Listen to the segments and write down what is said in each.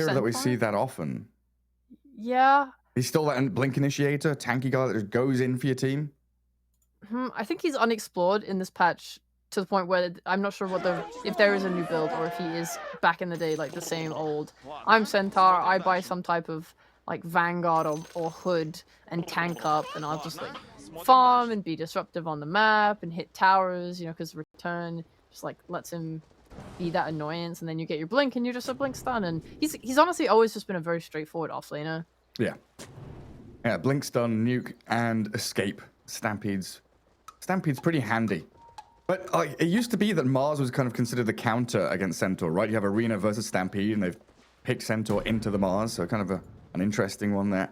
hero that we see that often. Yeah. He's still that Blink Initiator, tanky guy that just goes in for your team. I think he's unexplored in this patch to the point where I'm not sure if there is a new build or if he is back in the day like the same old. I'm Centaur. I buy some type of like Vanguard or Hood and tank up, and I'll just like farm and be disruptive on the map and hit towers. You know, because return just like lets him be that annoyance, and then you get your blink and you're just a blink stun. And he's honestly always just been a very straightforward offlaner. Yeah. Yeah, blink stun, nuke, and escape. Stampede's pretty handy. But it used to be that Mars was kind of considered the counter against Centaur, right? You have Arena versus Stampede, and they've picked Centaur into the Mars, so kind of an interesting one there.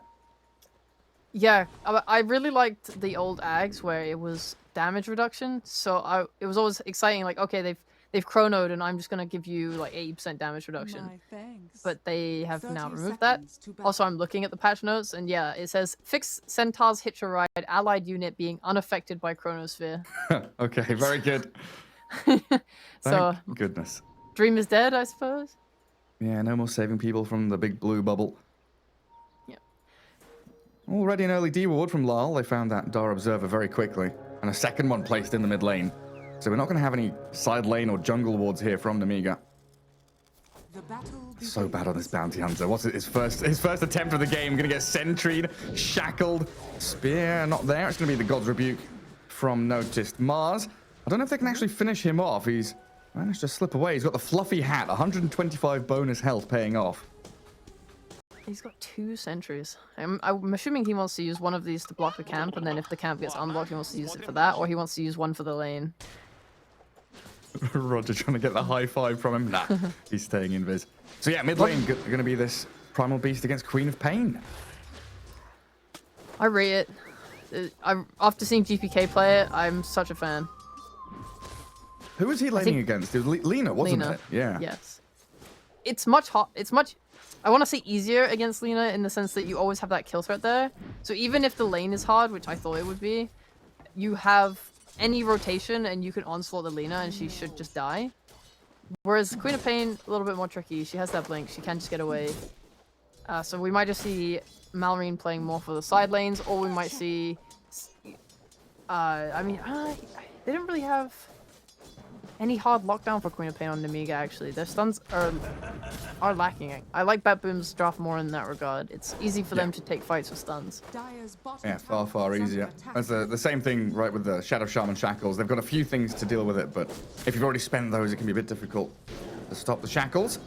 Yeah, I really liked the old Ags where it was damage reduction, so it was always exciting, like, okay, they've chronoed and I'm just gonna give you like 80% damage reduction. But they have now removed that. Also, I'm looking at the patch notes, and yeah, it says fix Centaur's Hitcher Ride allied unit being unaffected by Chronosphere. Okay, very good. So thank goodness. Dream is dead, I suppose. Yeah, no more saving people from the big blue bubble. Yeah. Already an early D ward from Lal. They found that Dar Observer very quickly, and a second one placed in the mid lane. So we're not going to have any side lane or jungle wards here from Nemiga. So bad on this bounty hunter. What's it? His first attempt of the game. Going to get sentried, shackled, spear not there. It's going to be the God's Rebuke from Noticed. Mars. I don't know if they can actually finish him off. He's managed to slip away. He's got the fluffy hat. 125 bonus health paying off. He's got 2 sentries. I'm assuming he wants to use one of these to block the camp, and then if the camp gets unblocked, he wants to use it for that, or he wants to use one for the lane. Roger trying to get the high five from him. Nah, he's staying invis. So yeah, mid lane going to be this Primal Beast against Queen of Pain. I rate it. After seeing GPK play it, I'm such a fan. Who was he laning against? It was Lina, wasn't it? Yeah. Yes. It's much I want to say easier against Lina in the sense that you always have that kill threat there. So even if the lane is hard, which I thought it would be, you have any rotation and you can onslaught the Lina and she should just die. Whereas Queen of Pain, a little bit more tricky. She has that blink. She can just get away. So we might just see Malrine playing more for the side lanes, or we might see... they didn't really have any hard lockdown for Queen of Pain on Nemiga, actually. Their stuns are lacking. I like BetBoom's draft more in that regard. It's easy for them to take fights with stuns. Yeah, far easier. That's the same thing, right, with the Shadow Shaman Shackles. They've got a few things to deal with it, but if you've already spent those, it can be a bit difficult to stop the Shackles.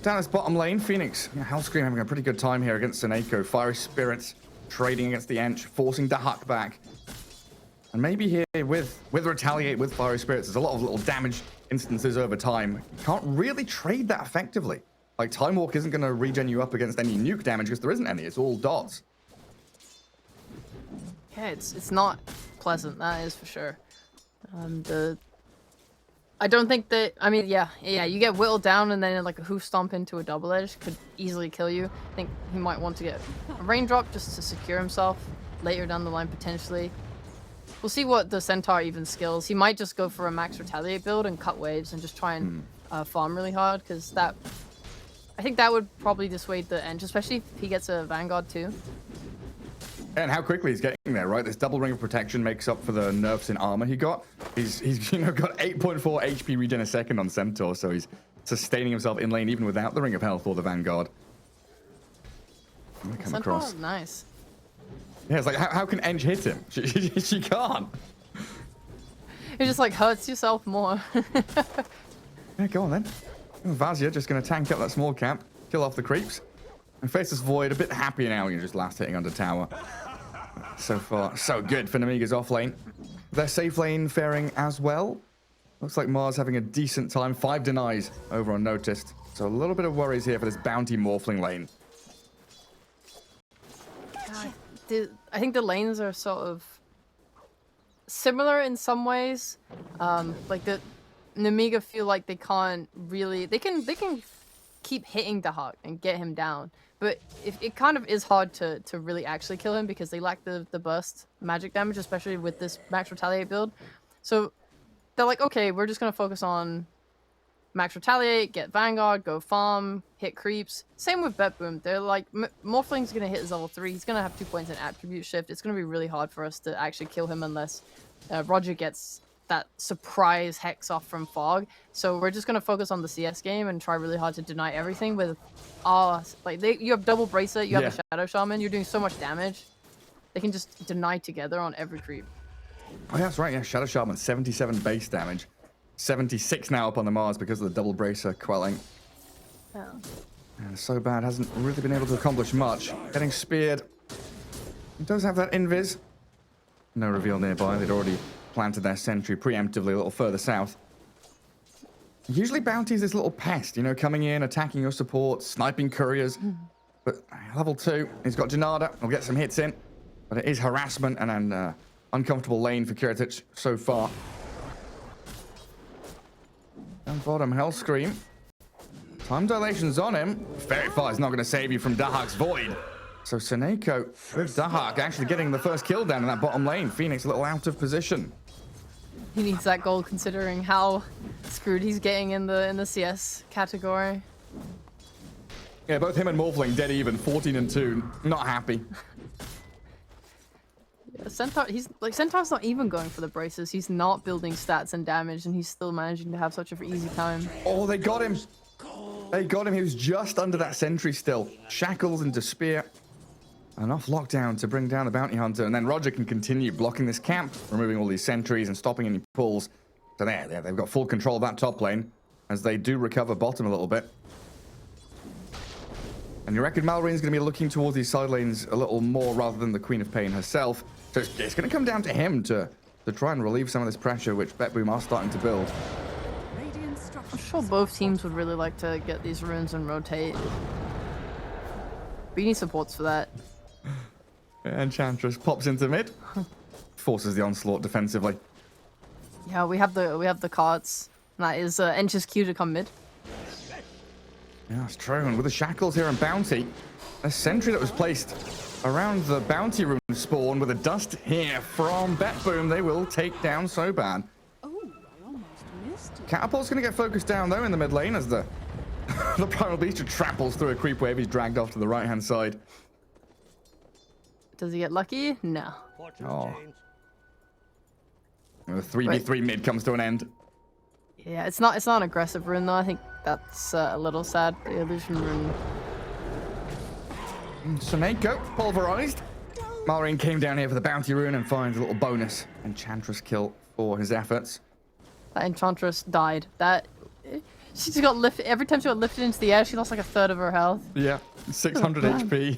Down this bottom lane, Phoenix. Hellscream having a pretty good time here against Seneko. Fiery Spirits trading against the Ench, forcing Dahak back. And maybe here with Retaliate, with Fiery Spirits, there's a lot of little damage instances over time. You can't really trade that effectively. Like, Time Walk isn't going to regen you up against any nuke damage because there isn't any. It's all dots. Yeah, it's not pleasant, that is for sure. I don't think that... I mean, yeah, you get whittled down and then like a hoof stomp into a double edge could easily kill you. I think he might want to get a raindrop just to secure himself later down the line, potentially. We'll see what the Centaur even skills. He might just go for a max Retaliate build and cut waves and just try and farm really hard, because that... I think that would probably dissuade the Ench, especially if he gets a Vanguard too. And how quickly he's getting there, right? This double ring of protection makes up for the nerfs in armor he got. He's got 8.4 HP regen a second on Centaur, so he's sustaining himself in lane even without the ring of health or the Vanguard. Come across. Nice. Yeah, it's like, how can Ench hit him? She can't. It just like hurts yourself more. Yeah, go on then. Vazia just going to tank up that small camp, kill off the creeps, and face this Void a bit happy now. You're just last hitting under tower. So far, so good for Nemiga's off lane. Their safe lane faring as well. Looks like Mars having a decent time. 5 denies over on Noticed. So a little bit of worries here for this bounty morphling lane. I think the lanes are sort of similar in some ways. Like the Nemiga feel like they can't really... They can keep hitting Dahak and get him down. But it kind of is hard to really actually kill him because they lack the burst magic damage, especially with this max Retaliate build. So they're like, okay, we're just going to focus on max retaliate, get Vanguard, go farm, hit creeps. Same with BetBoom. They're like, Morphling's going to hit his level 3. He's going to have 2 points in attribute shift. It's going to be really hard for us to actually kill him unless Roger gets that surprise hex off from Fog. So we're just going to focus on the CS game and try really hard to deny everything with our... Like, you have double bracelet, you have the Shadow Shaman, you're doing so much damage. They can just deny together on every creep. Oh, yeah, that's right. Yeah, Shadow Shaman, 77 base damage. 76 now up on the Mars because of the double bracer quelling. Yeah. And so bad, hasn't really been able to accomplish much. Getting speared. He does have that invis. No reveal nearby. They'd already planted their sentry preemptively a little further south. Usually Bounty's this little pest, you know, coming in, attacking your support, sniping couriers. But level 2, he's got Janada. He'll get some hits in. But it is harassment and an uncomfortable lane for Kiritich so far. Down bottom, Hellscream. Time dilation's on him. Very far is not going to save you from Dahak's Void. So Seneko with Dahak actually getting the first kill down in that bottom lane. Phoenix a little out of position. He needs that gold considering how screwed he's getting in the CS category. Yeah, both him and Morphling dead even, 14 and 2. Not happy. Yeah, Centaur, Centaur's not even going for the braces. He's not building stats and damage, and he's still managing to have such an easy time. Oh, they got him. They got him. He was just under that sentry still. Shackles into spear. Enough lockdown to bring down the bounty hunter, and then Roger can continue blocking this camp, removing all these sentries and stopping any pulls. So there, they've got full control of that top lane as they do recover bottom a little bit. And you reckon Malorine's going to be looking towards these side lanes a little more rather than the Queen of Pain herself. So it's going to come down to him to try and relieve some of this pressure, which BetBoom are starting to build. I'm sure both teams would really like to get these runes and rotate. We need supports for that. Enchantress pops into mid, forces the onslaught defensively. Yeah, we have the cards. That is Ench's Q to come mid. Yeah, that's true. And with the shackles here and bounty, a sentry that was placed around the bounty rune spawn with a dust here from BetBoom, they will take down so bad. Oh, I almost missed it. Catapult's going to get focused down though in the mid lane as the the Primal Beast tramples through a creep wave. He's dragged off to the right hand side. Does he get lucky? No. Oh. The 3v3 mid comes to an end. Yeah, it's not an aggressive rune though. I think that's a little sad. The illusion rune. Seneko pulverized. Malrine came down here for the bounty rune and finds a little bonus Enchantress kill for his efforts. That Enchantress died. She just got lifted. Every time she got lifted into the air, she lost like a third of her health. Yeah, 600 HP.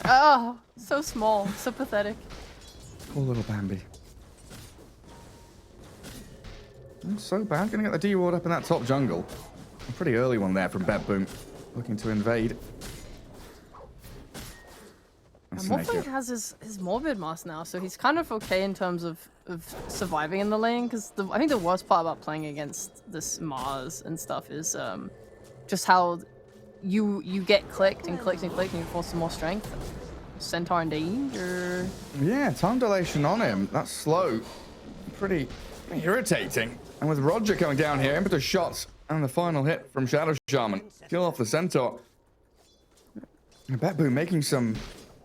Oh, so small, so pathetic. Poor little Bambi. Not so bad. Gonna get the D-ward up in that top jungle. A pretty early one there from BetBoom, looking to invade. Morphling has his Morbid Mask now, so he's kind of okay in terms of surviving in the lane, because I think the worst part about playing against this Mars and stuff is just how you get clicked and clicked and clicked and you force some more strength. Centaur in danger. Yeah, time dilation on him. That's slow. Pretty irritating. And with Roger coming down here, impetus shots and the final hit from Shadow Shaman. Kill off the Centaur. BetBoom making some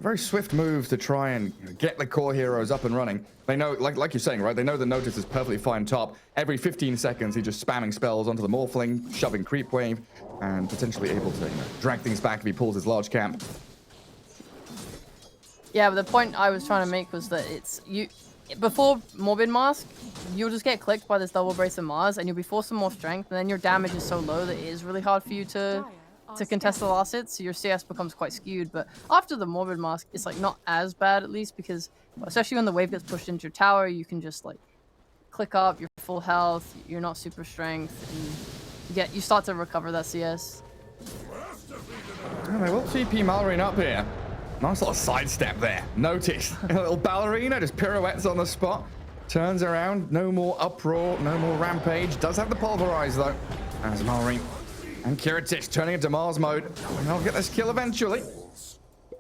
very swift moves to try and get the core heroes up and running. They know, like you're saying, right? They know the Notice is perfectly fine top. Every 15 seconds, he's just spamming spells onto the Morphling, shoving creep wave, and potentially able to drag things back if he pulls his large camp. Yeah, but the point I was trying to make was that before Morbid Mask, you'll just get clicked by this double brace of Mars, and you'll be forced some more strength, and then your damage is so low that it is really hard for you to contest the last hit, so your CS becomes quite skewed. But after the Morbid Mask, it's like not as bad, at least, because especially when the wave gets pushed into your tower, you can just like click up, you're full health, you're not super strength, and you start to recover that CS. And they will TP Malrine up here. Nice little sidestep there. Notice a little ballerina just pirouettes on the spot, turns around. No more uproar, no more rampage. Does have the pulverize though, as Malrine and Kiritich turning into Mars mode. And they'll get this kill eventually.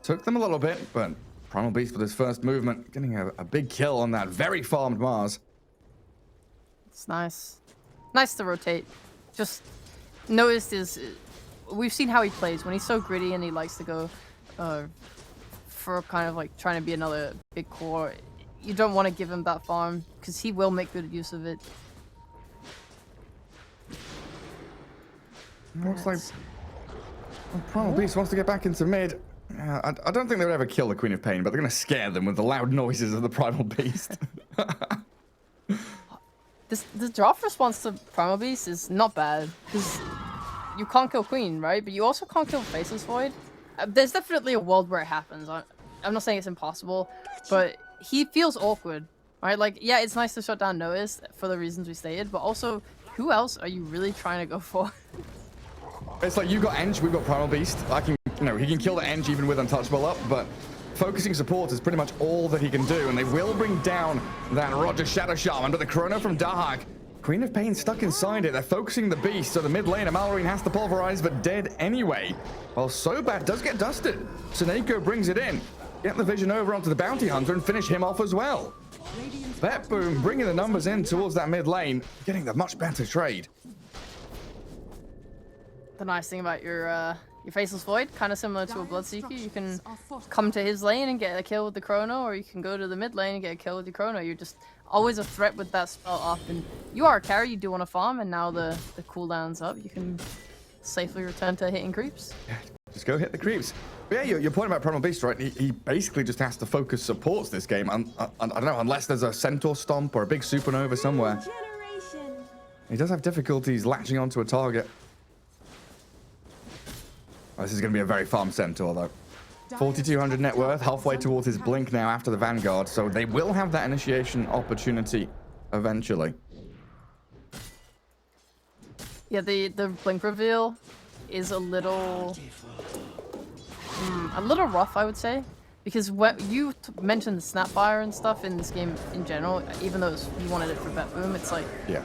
Took them a little bit, but Primal Beast with his first movement, getting a big kill on that very farmed Mars. It's nice. Nice to rotate. Just Noticed is we've seen how he plays when he's so gritty and he likes to go for kind of like trying to be another big core. You don't want to give him that farm because he will make good use of it. Looks like Primal Beast wants to get back into mid. I don't think they would ever kill the Queen of Pain, but they're going to scare them with the loud noises of the Primal Beast. The draft response to Primal Beast is not bad because you can't kill Queen, right? But you also can't kill Faceless Void. There's definitely a world where it happens. I'm not saying it's impossible, but he feels awkward, right? Like, yeah, it's nice to shut down Notice for the reasons we stated, but also, who else are you really trying to go for? It's like you got Eng, we've got Primal Beast. He can kill the Eng even with Untouchable up, but focusing support is pretty much all that he can do, and they will bring down that Roger Shadow Shaman, but the Chrono from Dahak. Queen of Pain stuck inside it. They're focusing the Beast, so the mid laner Malorine has to pulverize, but dead anyway. While Sobat does get dusted. Seneko brings it in. Get the vision over onto the Bounty Hunter and finish him off as well. BetBoom bringing the numbers in towards that mid lane, getting the much better trade. The nice thing about your Faceless Void, kind of similar to a Bloodseeker, you can come to his lane and get a kill with the Chrono, or you can go to the mid lane and get a kill with the Chrono. You're just always a threat with that spell up, and you are a carry, you do want to farm, and now the cooldown's up, you can safely return to hitting creeps. Yeah, just go hit the creeps. But yeah, your point about Primal Beast, right? He basically just has to focus supports this game. I don't know, unless there's a Centaur Stomp or a big Supernova somewhere. He does have difficulties latching onto a target. Oh, this is going to be a very farm Centaur, though. 4,200 net worth, halfway towards his blink now after the Vanguard, so they will have that initiation opportunity eventually. Yeah, the blink reveal is a little rough, I would say, because what you mentioned the Snapfire and stuff in this game in general, even though you wanted it for BetBoom, it's like, yeah,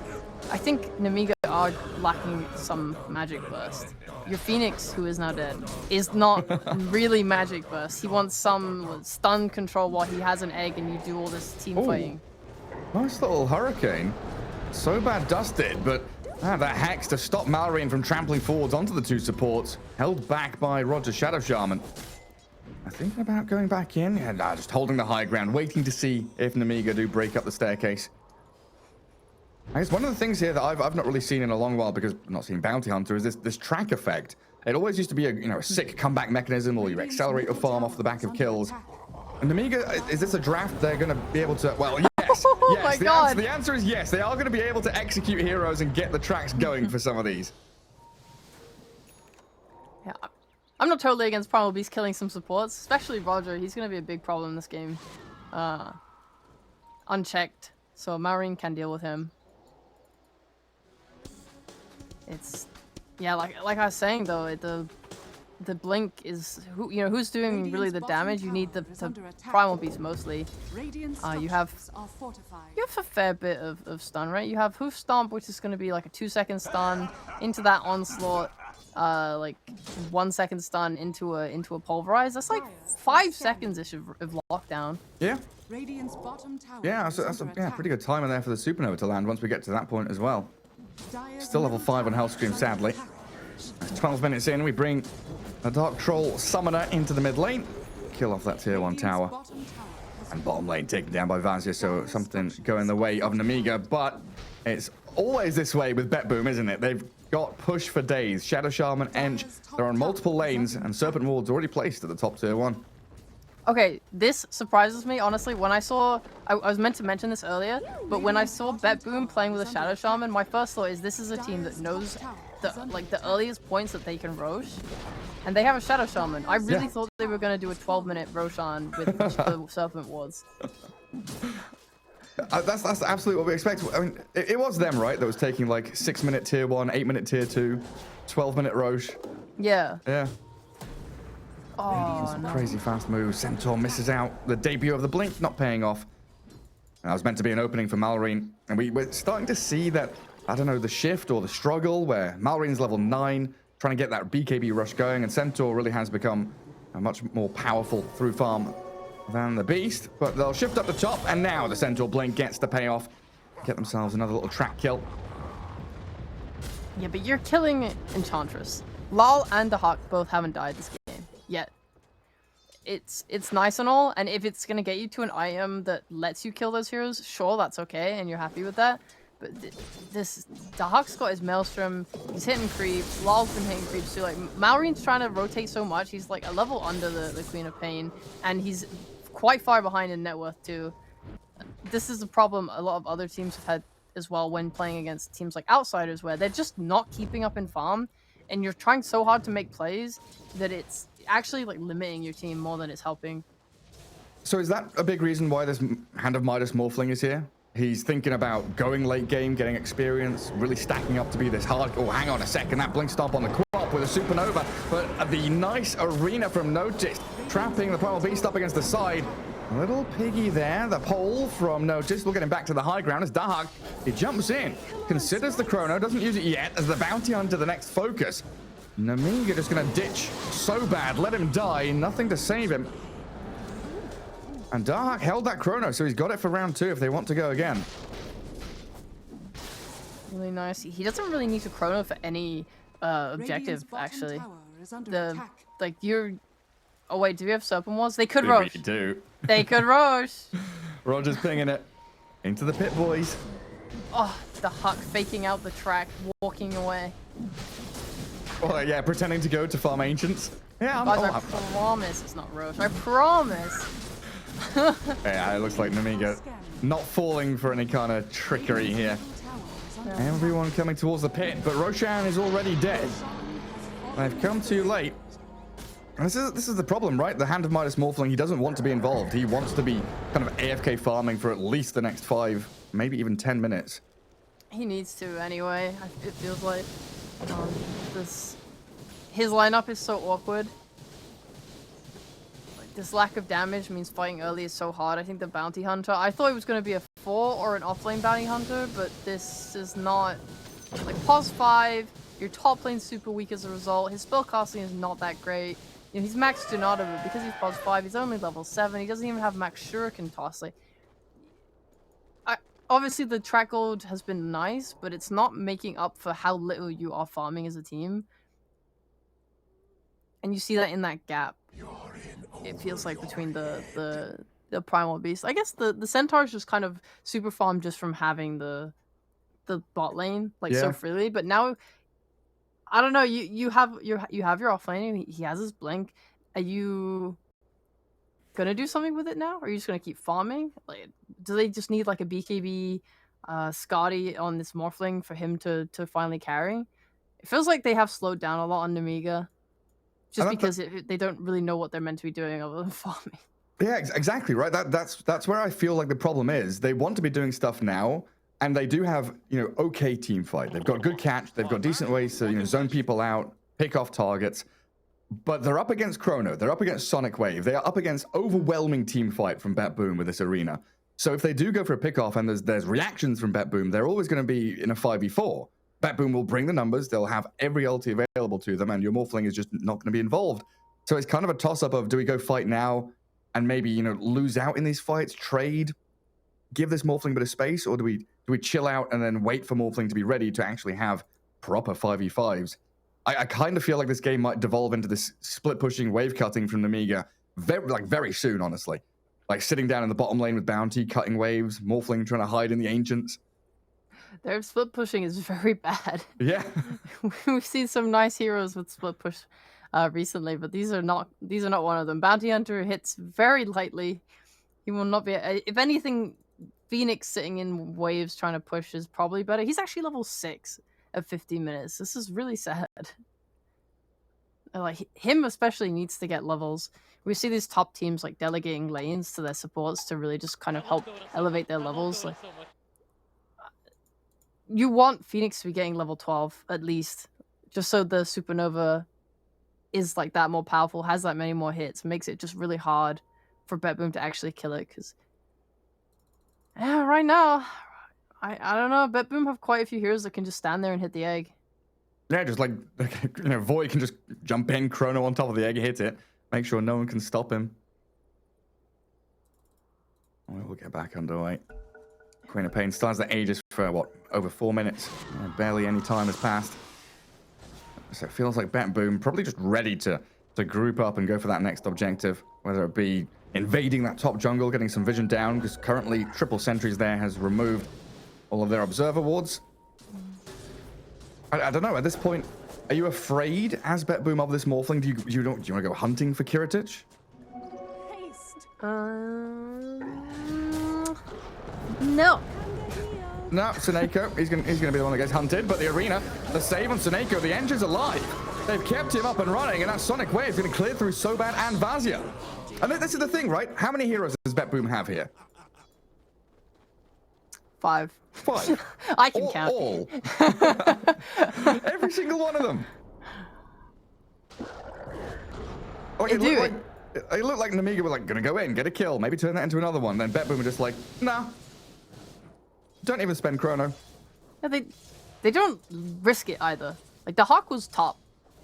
I think Nemiga are lacking some magic burst. Your Phoenix, who is now dead, is not really magic burst. He wants some stun control while he has an egg and you do all this team fighting. Nice little hurricane. So bad dusted, but that Hex to stop Malorine from trampling forwards onto the two supports. Held back by Roger Shadow Shaman. I think about going back in. Yeah, just holding the high ground, waiting to see if Nemiga do break up the staircase. I guess one of the things here that I've not really seen in a long while, because I'm not seeing Bounty Hunter, is this track effect. It always used to be a sick comeback mechanism, or you accelerate your farm off the back of kills. And Nemiga, is this a draft they're going to be able to? Well, yes. Oh yes. My God. The answer is yes. They are going to be able to execute heroes and get the tracks going for some of these. Yeah, I'm not totally against Primal Beast killing some supports, especially Roger. He's going to be a big problem in this game. Unchecked, so Marine can deal with him. It's, yeah, like I was saying though, the blink is who's doing really the damage. You need the Primal Beast mostly. You have a fair bit of stun, right? You have Hoof Stomp, which is going to be like a 2-second stun into that onslaught, like 1-second stun into a pulverize. That's like 5 seconds ish of lockdown. Yeah. Yeah, that's a pretty good timer there for the Supernova to land once we get to that point as well. Still level 5 on Hellscream, sadly. 12 minutes in, we bring a Dark Troll Summoner into the mid lane. Kill off that tier 1 tower. And bottom lane taken down by Vazia, so something going the way of Nemiga. But it's always this way with BetBoom, isn't it? They've got push for days. Shadow Shaman, Eng, they're on multiple lanes, and Serpent Ward's already placed at the top tier 1. Okay, this surprises me, honestly. When I saw... I was meant to mention this earlier, but when I saw BetBoom playing with a Shadow Shaman, my first thought is this is a team that knows the earliest points that they can Rosh, and they have a Shadow Shaman. I really thought they were going to do a 12-minute Roshan with the Serpent Wards. That's absolutely what we expect. I mean, it was them, right, that was taking like 6-minute tier 1, 8-minute tier 2, 12-minute Rosh. Yeah. Yeah. Oh, no. Crazy fast move. Centaur misses out. The debut of the blink not paying off. That was meant to be an opening for Malorine. And we're starting to see that, I don't know, the shift or the struggle where Malorine's level 9, trying to get that BKB rush going, and Centaur really has become a much more powerful through farm than the Beast. But they'll shift up the top, and now the Centaur blink gets the payoff. Get themselves another little track kill. Yeah, but you're killing Enchantress. Lal and the Hawk both haven't died this game yet. It's nice and all, and if it's gonna get you to an item that lets you kill those heroes, sure, that's okay, and you're happy with that. But the Hawk's got his Maelstrom, he's hitting creeps, Lal's been hitting creeps too. Like, Malreen's trying to rotate so much, he's like a level under the Queen of Pain, and he's quite far behind in net worth too. This is a problem a lot of other teams have had as well when playing against teams like Outsiders, where they're just not keeping up in farm, and you're trying so hard to make plays that it's actually like limiting your team more than it's helping. So is that a big reason why this Hand of Midas Morphling is here? He's thinking about going late game, getting experience, really stacking up to be this hard. Oh, hang on a second, that blink stomp on the crop with a supernova, but the nice arena from Notice, trapping the Primal Beast up against the side. Little piggy there, the pole from Notice. We'll get him back to the high ground as Dahak, he jumps in, considers the chrono, doesn't use it yet as the bounty hunter, the next focus. Nemiga just gonna ditch so bad, let him die, nothing to save him. And Dahak held that chrono, so he's got it for round 2 if they want to go again. Really nice. He doesn't really need to chrono for any objective, actually. Like, you're... Oh wait, do we have Serpent Wars? They could Roche. We do. They could Roche. Roger's pinging it. Into the pit, boys. Oh, the Huck faking out the track, walking away. Oh yeah, pretending to go to farm Ancients. Yeah, Guys, I promise it's not Roche. I promise. Yeah, it looks like Nemiga not falling for any kind of trickery here. Yeah. Everyone coming towards the pit, but Roshan is already dead. They've come too late. And this is the problem, right? The Hand of Midas Morphling, he doesn't want to be involved. He wants to be kind of AFK farming for at least the next 5, maybe even 10 minutes. He needs to anyway, it feels like. His lineup is so awkward. Like, this lack of damage means fighting early is so hard. I think the Bounty Hunter, I thought it was going to be a 4 or an offlane Bounty Hunter, but this is not... Like, pos 5, your top lane's super weak as a result. His spellcasting is not that great. You know, he's max Donata, but because he's pos 5, he's only level 7. He doesn't even have max Shuriken toss. Like, obviously, the track gold has been nice, but it's not making up for how little you are farming as a team. And you see that in that gap. It feels like between the Primal Beast. I guess the Centaurs just kind of super farm just from having the bot lane like so freely. But now, I don't know. You have your offlane. He has his blink. Are you gonna do something with it now? Or are you just gonna keep farming? Like, do they just need like a BKB Scotty on this Morphling for him to finally carry? It feels like they have slowed down a lot on Nemiga. Just because they don't really know what they're meant to be doing other than farming. Yeah, exactly, right? That's where I feel like the problem is. They want to be doing stuff now, and they do have, okay team fight. They've got good catch, they've got decent ways to, zone people out, pick off targets. But they're up against Chrono, they're up against Sonic Wave, they are up against overwhelming team fight from BetBoom with this arena. So if they do go for a pick-off and there's reactions from BetBoom, they're always going to be in a 5v4. BetBoom will bring the numbers, they'll have every ulti available to them, and your Morphling is just not going to be involved. So it's kind of a toss-up of, do we go fight now and maybe, lose out in these fights, trade, give this Morphling a bit of space, or do we chill out and then wait for Morphling to be ready to actually have proper 5v5s? I kind of feel like this game might devolve into this split-pushing, wave-cutting from Nemiga very soon, honestly. Like sitting down in the bottom lane with Bounty, cutting waves, Morphling trying to hide in the Ancients. Their split pushing is very bad. Yeah. We've seen some nice heroes with split push recently, but these are not one of them. Bounty Hunter hits very lightly. He will not be... If anything, Phoenix sitting in waves trying to push is probably better. He's actually level 6 at 15 minutes. This is really sad. Like, him especially needs to get levels. We see these top teams like delegating lanes to their supports to really just kind of help elevate their levels. Like, you want Phoenix to be getting level 12 at least, just so the Supernova is like that more powerful, has that many more hits, makes it just really hard for BetBoom to actually kill it. Because right now, I don't know, BetBoom have quite a few heroes that can just stand there and hit the egg. Yeah, just like Void can just jump in, Chrono on top of the egg, hit it, make sure no one can stop him. We'll get back underway. Queen of Pain starts the Aegis for, what, over 4 minutes. Barely any time has passed. So it feels like BetBoom probably just ready to group up and go for that next objective, whether it be invading that top jungle, getting some vision down, because currently triple sentries there has removed all of their observer wards. I don't know, at this point, are you afraid as BetBoom of this Morphling? Do you want to go hunting for Kiritich? Haste. No. No, Seneko, he's gonna be the one that gets hunted, but the arena, the save on Seneko, the engine's alive. They've kept him up and running, and that Sonic Wave is gonna clear through Sobat and Vazia. And this is the thing, right? How many heroes does BetBoom have here? 5. 5. I can count. All. Every single one of them. Like, it looked like Nemiga were like gonna go in, get a kill, maybe turn that into another one. Then BetBoom were just like, nah. Don't even spend chrono. Yeah, they don't risk it either. Like the Hawk was top,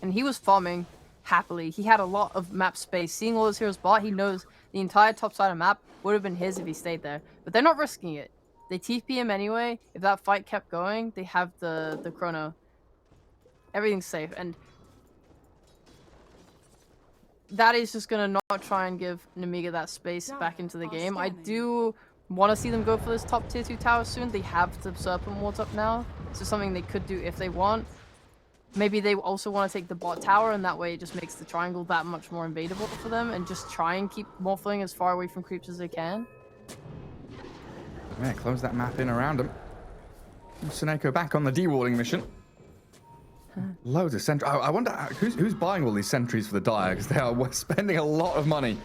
and he was farming happily. He had a lot of map space. Seeing all his heroes bot, he knows the entire top side of map would have been his if he stayed there. But they're not risking it. They TP him anyway. If that fight kept going, they have the chrono. Everything's safe, and that is just gonna not try and give Nemiga that space back into the game. I do want to see them go for this top tier 2 tower soon. They have the Serpent wards up now, so something they could do if they want. Maybe they also want to take the bot tower, and that way it just makes the triangle that much more invadable for them, and just try and keep Morphling as far away from creeps as they can. Yeah, close that map in around him. Seneko back on the dewarding mission. Loads of sentries. I wonder who's buying all these sentries for the Dire, because they are spending a lot of money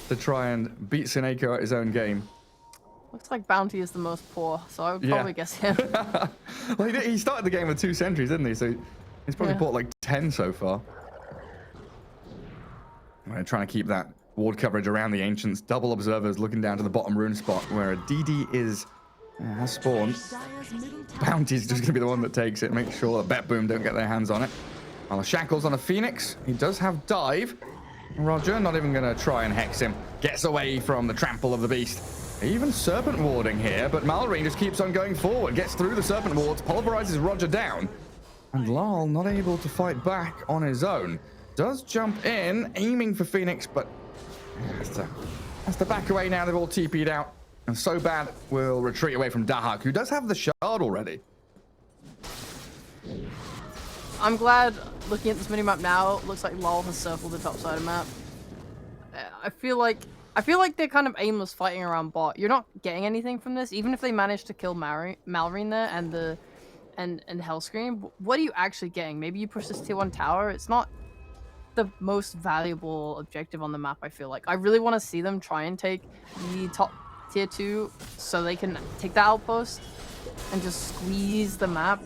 to try and beat Seneko at his own game. Looks like Bounty is the most poor, so I would probably guess him. Well, he started the game with 2 sentries, didn't he? So he's probably bought like 10 so far. We're trying to keep that ward coverage around the Ancients. Double observers looking down to the bottom rune spot where a DD has spawned. Bounty's just going to be the one that takes it. Make sure that BetBoom don't get their hands on it. While the Shackles on a Phoenix. He does have dive. Roger, not even going to try and hex him. Gets away from the trample of the beast. Even Serpent warding here, but Malrine just keeps on going forward. Gets through the Serpent wards, pulverizes Roger down. And Lal not able to fight back on his own. Does jump in, aiming for Phoenix, but has to back away now. They've all TP'd out. And Sobat will retreat away from Dahak, who does have the shard already. I'm glad, looking at this minimap now, it looks like Lal has circled the top side of the map. I feel like they're kind of aimless fighting around bot. You're not getting anything from this, even if they manage to kill Malrine there and Hellscream. What are you actually getting? Maybe you push this tier 1 tower. It's not the most valuable objective on the map, I feel like. I really want to see them try and take the top tier 2 so they can take the outpost and just squeeze the map.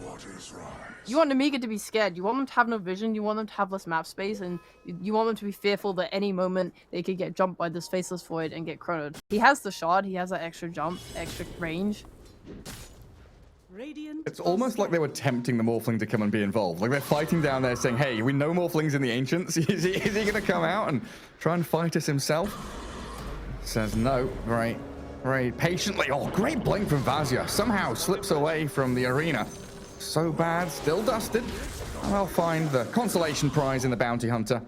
You want Nemiga to be scared. You want them to have no vision. You want them to have less map space, and you want them to be fearful that any moment they could get jumped by this Faceless Void and get chronoed. He has the shard. He has that extra jump, extra range. It's almost like they were tempting the Morphling to come and be involved. Like they're fighting down there saying, hey, we know Morphling's in the Ancients. Is he going to come out and try and fight us himself? Says no. Very patiently. Oh, great blink from Vazia. Somehow slips away from the arena. So bad, still dusted. And I'll find the consolation prize in the Bounty Hunter.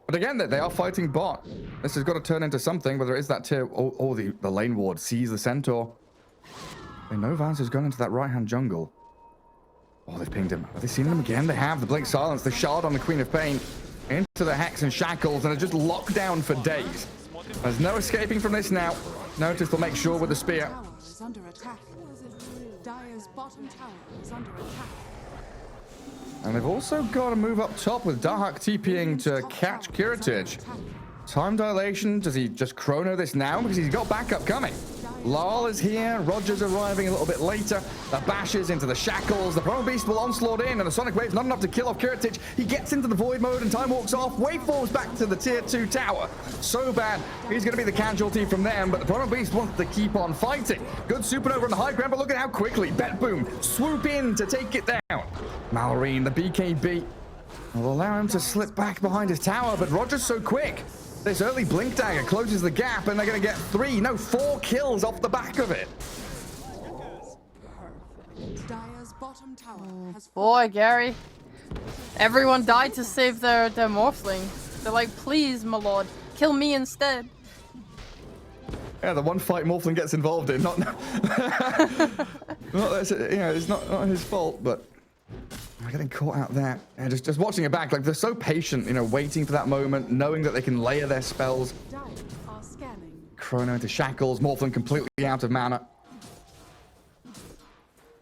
But again, they are fighting bot. This has got to turn into something, whether it is that tier or the lane ward sees the Centaur. They know Vazia's gone into that right-hand jungle. Oh, they've pinged him. Have they seen him again? They have. The Blink Silence, the shard on the Queen of Pain. Into the Hex and Shackles, and are just locked down for days. There's no escaping from this now. Notice they'll make sure with the spear. Dire's bottom tower is under attack. And they've also got to move up top with Dahak TPing to catch Kiritich. Time dilation. Does he just chrono this now? Because he's got backup coming. Lal is here. Roger's arriving a little bit later. The bashes into the Shackles. The Primal Beast will onslaught in, and the Sonic Wave's not enough to kill off Kiritich. He gets into the Void mode, and time walks off. Waveforms back to the tier 2 tower. So bad. He's going to be the casualty from them, but the Primal Beast wants to keep on fighting. Good supernova on the high ground, but look at how quickly BetBoom swoop in to take it down. Malrine, the BKB, will allow him to slip back behind his tower, but Roger's so quick. This early Blink Dagger closes the gap, and they're going to get 4 kills off the back of it. bottom tower has Boy, Gary. Everyone died to save their morphling. They're like, please, my lord, kill me instead. Yeah, the one fight Morphling gets involved in, not it's not his fault, but I'm getting caught out there. And just watching it back, like they're so patient, waiting for that moment, knowing that they can layer their spells. Dire are scanning. Chrono into shackles, Morphling completely out of mana.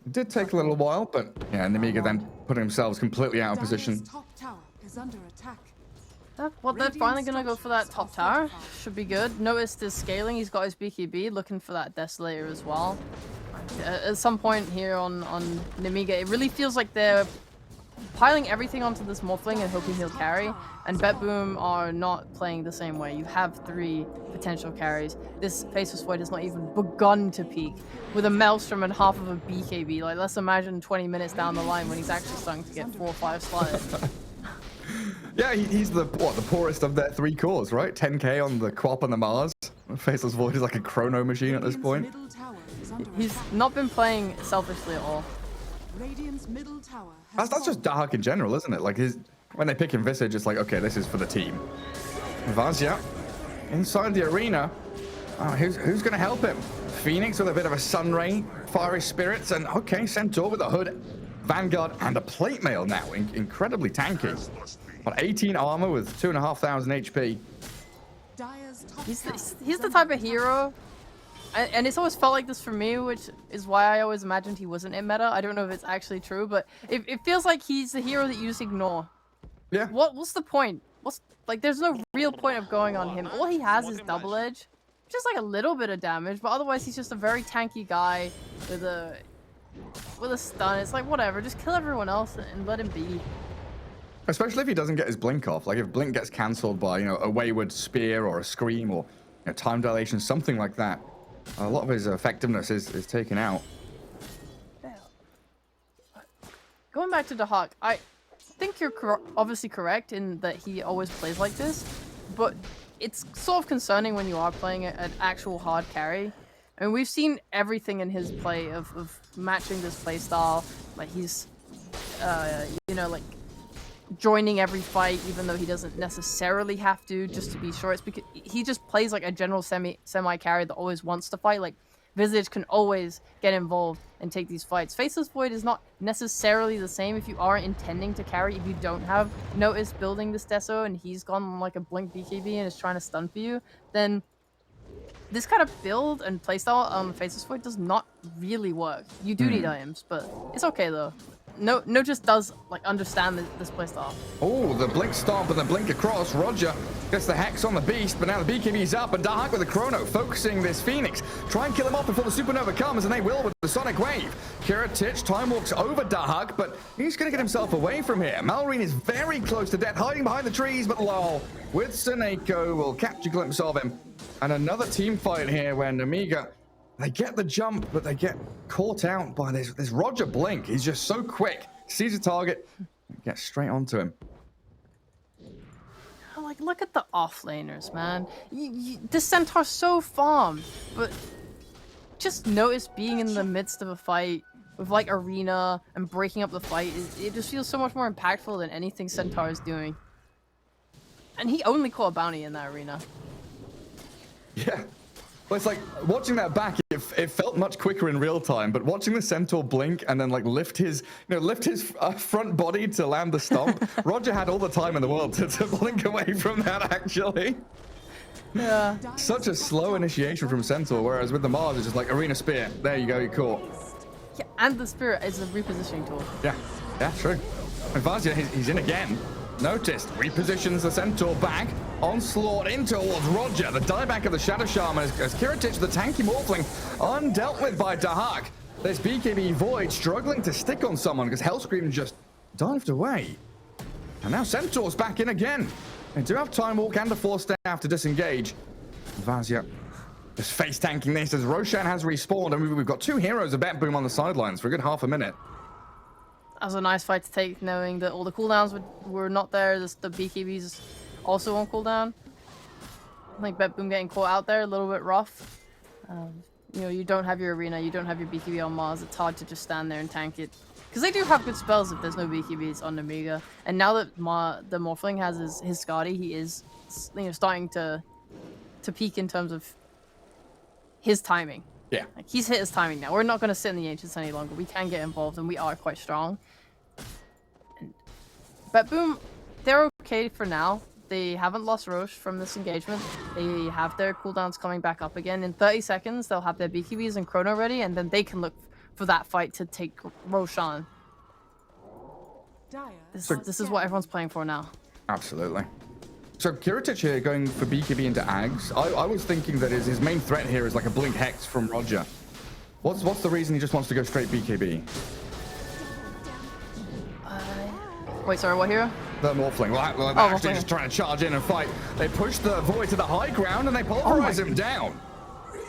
It did take a little while, but yeah, Nemiga then putting themselves completely out of position. Dire's top tower is under attack. Well, they're finally gonna go for that top tower. Should be good. Notice the scaling. He's got his BKB, looking for that Desolator as well. At some point here on Nemiga, it really feels like they're piling everything onto this Morphling and hoping he'll carry. And BetBoom are not playing the same way. You have 3 potential carries. This Faceless Void has not even begun to peak with a Maelstrom and half of a BKB. Like, let's imagine 20 minutes down the line when he's actually starting to get 4 or 5 sliders. Yeah, he's the poorest of their 3 cores, right? 10k on the Quap and the Mars. Faceless Void is like a chrono machine at this point. Middle tower is under He's attack. not been playing selfishly at all. Radiant's middle tower has That's just Dark in general, isn't it? Like when they pick Visage, it's like, okay, this is for the team. Vazia inside the arena. Oh, who's going to help him? Phoenix with a bit of a Sunray, Fiery Spirits, and okay, Centaur with a Hood, Vanguard, and a Plate Mail now. Incredibly tanky. But 18 armor with 2,500 HP. Dire's top He's tower the is type under of hero, and it's always felt like this for me, which is why I always imagined he wasn't in meta. I don't know if it's actually true, but it feels like he's the hero that you just ignore. Yeah. What's the point? There's no real point of going on him. All he has is double edge, just like a little bit of damage, but otherwise he's just a very tanky guy with a stun. It's like, whatever, just kill everyone else and let him be. Especially if he doesn't get his blink off. Like if blink gets cancelled by, a wayward spear or a scream or time dilation, something like that. A lot of his effectiveness is taken out. Going back to Dahak, I think you're obviously correct in that he always plays like this, but it's sort of concerning when you are playing an actual hard carry. I mean, we've seen everything in his play of matching this playstyle. Like he's, like joining every fight, even though he doesn't necessarily have to, just to be sure. It's because he just plays like a general semi carry that always wants to fight. Like Visage can always get involved and take these fights. Faceless Void is not necessarily the same if you aren't intending to carry. If you don't have Notice building this Deso and he's gone on like a blink BKB and is trying to stun for you, then this kind of build and playstyle on Faceless Void does not really work. You do need items, but it's okay though. No just does like understand this playstyle. Oh, the blink stomp and the blink across. Roger gets the hex on the beast, but now the BKB's up, and Dark with the chrono focusing this Phoenix. Try and kill him off before the supernova comes, and they will with the sonic wave. Kiratich time walks over Dark, but he's gonna get himself away from here. Malrine is very close to death, hiding behind the trees, but lol, with Seneko will catch a glimpse of him. And another team fight here where Nemiga, they get the jump, but they get caught out by this Roger Blink. He's just so quick. Sees a target, gets straight onto him. Like, look at the offlaners, man. This Centaur's so farmed, but just Notice being in the midst of a fight with like Arena and breaking up the fight. It just feels so much more impactful than anything Centaur is doing. And he only caught a bounty in that Arena. Yeah. Well, it's like watching that back, it felt much quicker in real time, but watching the Centaur blink and then like lift his front body to land the stomp, Roger had all the time in the world to blink away from that, actually. Yeah. Such a slow initiation from Centaur, whereas with the Mars, it's just like Arena Spear. There you go, you're caught. Yeah, and the Spirit is a repositioning tool. Yeah, true. And Vazia, he's in again. Noticed, repositions the Centaur back. Onslaught in towards Roger. The dieback of the Shadow Shaman as Kiratich, the tanky Morphling, undealt with by Dahak. This BKB Void struggling to stick on someone because Hellscream just dived away. And now Centaur's back in again. They do have Time Walk and a Force Staff to disengage. Vazia just face tanking this as Roshan has respawned, and we've got 2 heroes of BetBoom on the sidelines for a good half a minute. That was a nice fight to take, knowing that all the cooldowns were not there. The BKBs also on cooldown. I think BetBoom getting caught out there a little bit rough. you know, you don't have your arena, you don't have your BKB on Mars, it's hard to just stand there and tank it. Because they do have good spells if there's no BKBs on Nemiga. And now that the Morphling has his Skadi, he is, you know, starting to peak in terms of his timing. Yeah. Like, he's hit his timing now. We're not going to sit in the Ancients any longer. We can get involved, and we are quite strong. And BetBoom, they're okay for now. They haven't lost Roche from this engagement. They have their cooldowns coming back up again. In 30 seconds, they'll have their BKBs and Chrono ready, and then they can look for that fight to take Roche on. This is what everyone's playing for now. Absolutely. So Kiritich here going for BKB into Ags. I was thinking that his main threat here is like a Blink Hex from Roger. What's the reason he just wants to go straight BKB? Wait, sorry, what hero? The Morphling. Well, they're actually just trying to charge in and fight. They push the Void to the high ground and they pulverize him down.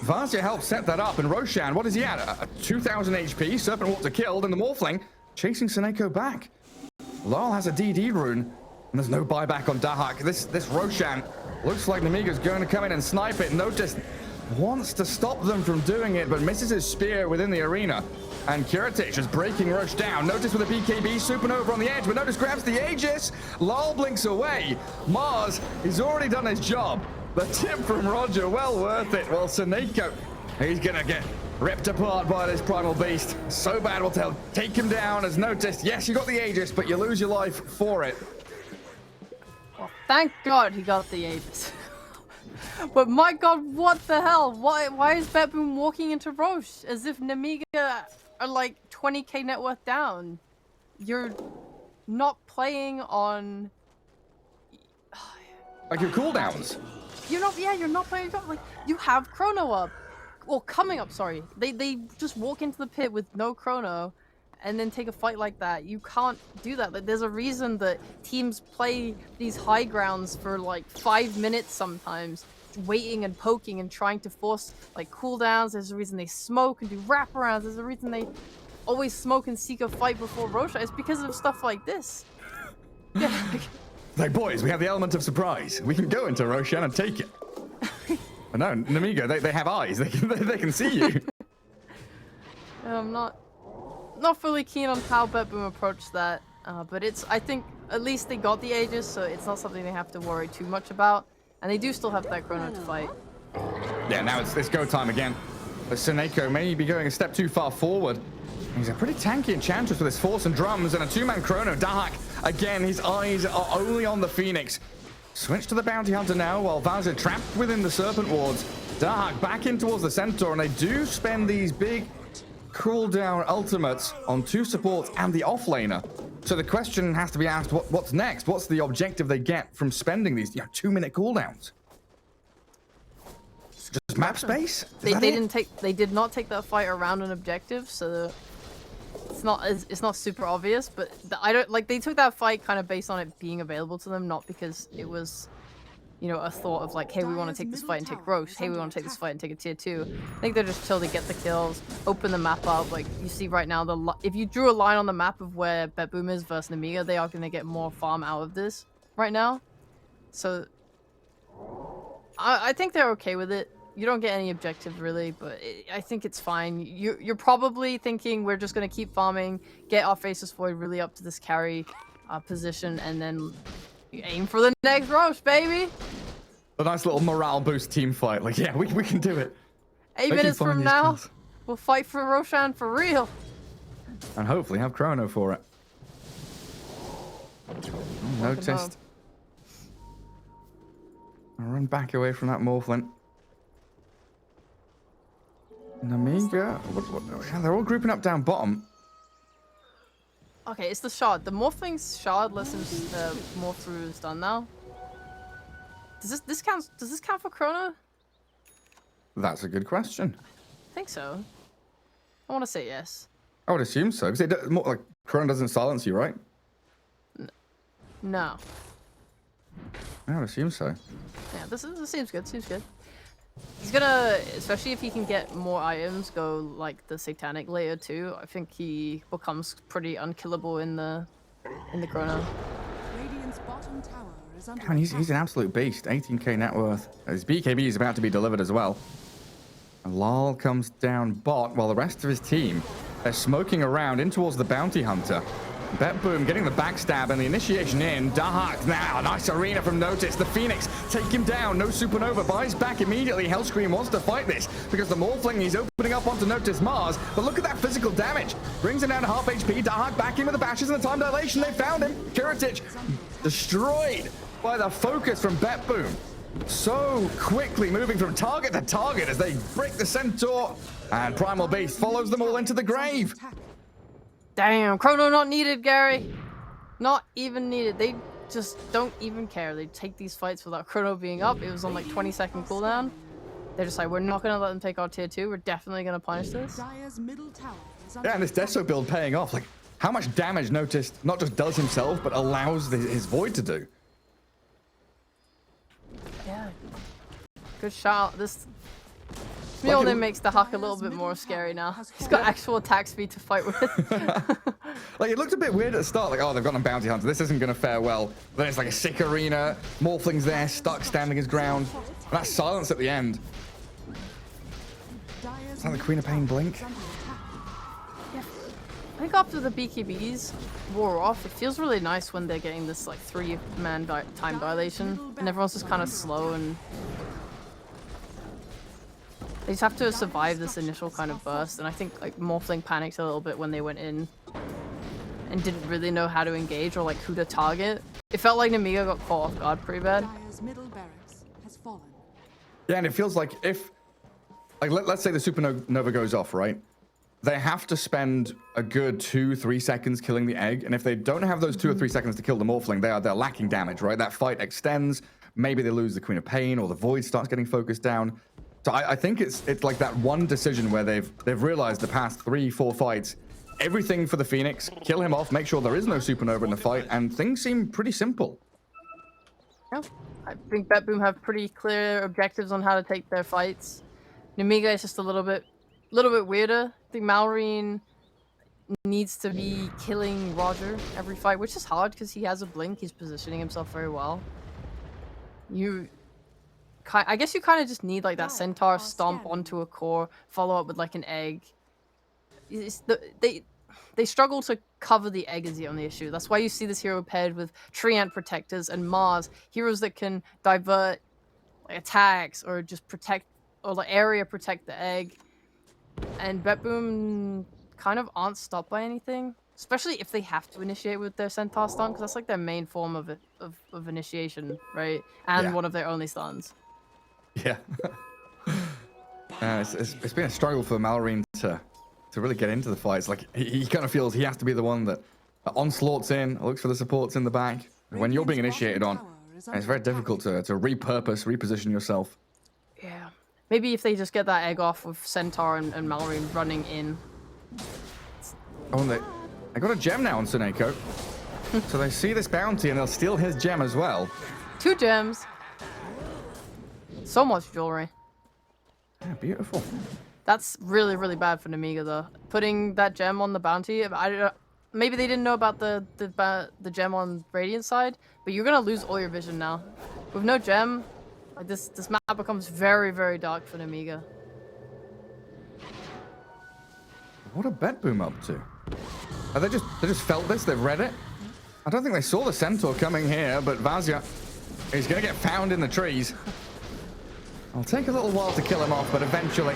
Vazia helps set that up, and Roshan, what is he at? A 2,000 HP, Serpent Water killed, and the Morphling chasing Seneko back. Lal has a DD rune, and there's no buyback on Dahak. This Roshan looks like Nemiga's going to come in and snipe it. Notice wants to stop them from doing it, but misses his spear within the arena. And Kiritich is breaking Roche down. Notice with a BKB, Supernova on the edge, but Notice grabs the Aegis. Lal blinks away. Mars, he's already done his job. The tip from Roger, well worth it. Well, Seneko, he's gonna get ripped apart by this primal beast. So bad, we'll take him down. As Noticed, yes, you got the Aegis, but you lose your life for it. Well, thank God he got the Aegis. But my God, what the hell? Why is BetBoom walking into Roche as if Nemiga are like 20k net worth down? You're not playing on like your cooldowns. You're not playing. Like, you have Chrono up, or coming up. Sorry, they just walk into the pit with no Chrono, and then take a fight like that. You can't do that. Like, there's a reason that teams play these high grounds for like 5 minutes sometimes, waiting and poking and trying to force like cooldowns. There's a reason they smoke and do wraparounds. There's a reason they always smoke and seek a fight before Roshan. It's because of stuff like this. Yeah. Like, boys, we have the element of surprise. We can go into Roshan and take it. But no, Nemiga, they have eyes. They can see you. I'm not fully keen on how BetBoom approached that, but I think at least they got the Aegis, so it's not something they have to worry too much about. And they do still have that Chrono to fight. Yeah, now it's go time again. But Seneko may be going a step too far forward. He's a pretty tanky Enchantress with his Force and Drums and a 2-man Chrono. Dahak, again, his eyes are only on the Phoenix. Switch to the Bounty Hunter now while Vazia trapped within the Serpent Wards. Dahak back in towards the Centaur, and they do spend these big cooldown ultimates on 2 supports and the offlaner. So the question has to be asked, what's next? What's the objective they get from spending these 2-minute cooldowns? Just map space? They did not take that fight around an objective, so it's not super obvious, but they took that fight kind of based on it being available to them, not because it was, you know, a thought of like, hey, we want to take this fight and take Roche. Hey, we want to take this fight and take a tier 2. I think they're just chill to get the kills, open the map up. Like, you see right now, if you drew a line on the map of where BetBoom is versus Nemiga, they are going to get more farm out of this right now. So I think they're okay with it. You don't get any objective really, but I think it's fine. You're probably thinking we're just going to keep farming, get our Faceless Void really up to this carry position, and then aim for the next Roche, baby! A nice little morale boost team fight. Like, yeah, we can do it. 8 minutes from now, we'll fight for Roshan for real. And hopefully have Chrono for it. Noticed. I'll run back away from that Morphling. Nemiga. Yeah, they're all grouping up down bottom. Okay, it's the shard. The Morphling's shard lets him morph through his stun now. Does this count for Chrono? That's a good question. I think so. I want to say yes. I would assume so, because like Chrono doesn't silence you, right? No. I would assume so. Yeah, this seems good. Seems good. He's gonna, especially if he can get more items, go like the Satanic layer too. I think he becomes pretty unkillable in the Chrono. Radiant's bottom tower is under Man, he's an absolute beast. 18k net worth. His BKB is about to be delivered as well. And Lal comes down bot while the rest of his team, they're smoking around in towards the bounty hunter. BetBoom getting the backstab and the initiation in. Dahak now, nice arena from Notice. The Phoenix take him down. No supernova, buys back immediately. Hellscream wants to fight this because the Morphling, he's opening up onto Notice Mars. But look at that physical damage. Brings him down to half HP. Dahak back in with the bashes and the time dilation. They found him. Kiritic destroyed by the focus from BetBoom. So quickly moving from target to target as they break the Centaur. And Primal Beast follows them all into the grave. Damn, Chrono not needed, Gary. Not even needed. They just don't even care. They take these fights without Chrono being up. It was on like 20-second cooldown. They're just like, we're not going to let them take our tier 2. We're definitely going to punish this. Yeah, and this Deso build paying off. Like, how much damage Notice not just does himself, but allows his Void to do. Yeah. Good shot. This Mjolnir makes the Huck a little bit more scary now. He's got actual attack speed to fight with. Like, it looked a bit weird at the start. Like, oh, they've got a bounty hunter. This isn't going to fare well. Then it's like a sick arena. Morphling's there, stuck, standing his ground. And that silence at the end. Is that the Queen of Pain blink? Yeah. I think after the BKBs wore off, it feels really nice when they're getting this like 3-man time dilation. And everyone's just kind of slow and... They just have to survive this initial kind of burst, and I think like Morphling panicked a little bit when they went in and didn't really know how to engage or like who to target. It felt like Nemiga got caught off guard pretty bad. Yeah, and it feels like if, like, let's say the supernova goes off, right? They have to spend a good 2-3 seconds killing the egg, and if they don't have those 2 or 3 seconds to kill the Morphling, they're lacking damage, right? That fight extends. Maybe they lose the Queen of Pain, or the Void starts getting focused down. So I think it's like that one decision where they've realized the past 3-4 fights, everything for the Phoenix, kill him off, make sure there is no supernova in the fight, and things seem pretty simple. Yeah, I think BetBoom have pretty clear objectives on how to take their fights. Nemiga is just a little bit weirder. I think Malrine needs to be killing Roger every fight, which is hard because he has a blink. He's positioning himself very well. I guess you kind of just need like that Centaur stomp onto a core, follow up with like an egg. They struggle to cover the egg is the only issue. That's why you see this hero paired with Tree Ant Protectors and Mars, heroes that can divert like, attacks or just protect or like area protect the egg. And BetBoom kind of aren't stopped by anything, especially if they have to initiate with their Centaur stun, because that's like their main form of initiation, right? And one of their only stuns. Yeah. It's been a struggle for Malrine to really get into the fights. Like, he kind of feels he has to be the one that onslaughts in, looks for the supports in the back. When you're being initiated on, it's very difficult to reposition yourself. Yeah. Maybe if they just get that egg off with Centaur and Malrine running in. Oh, and they got a gem now on Suneko. So they see this bounty and they'll steal his gem as well. 2 gems. So much jewelry. Yeah, beautiful. That's really, really bad for Nemiga, though. Putting that gem on the bounty, maybe they didn't know about the gem on Radiant side, but you're gonna lose all your vision now. With no gem, like this map becomes very, very dark for Nemiga. What are BetBoom up to? Are they just felt this? They've read it? I don't think they saw the Centaur coming here, but Vazia is gonna get found in the trees. It'll take a little while to kill him off, but eventually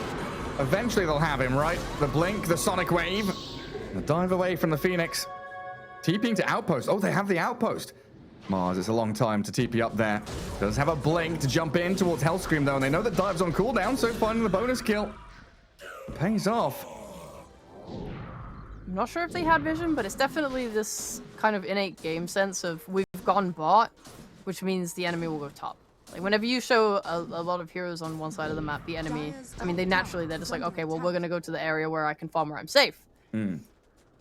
they'll have him, right? The blink, the sonic wave, the dive away from the Phoenix. TPing to outpost. Oh, they have the outpost. Mars, it's a long time to TP up there. Does have a blink to jump in towards Hellscream, though, and they know that dive's on cooldown, so finding the bonus kill pays off. I'm not sure if they had vision, but it's definitely this kind of innate game sense of we've gone bot, which means the enemy will go top. Like, whenever you show a lot of heroes on one side of the map, the enemy, I mean, they're just like, okay, well, we're going to go to the area where I can farm where I'm safe.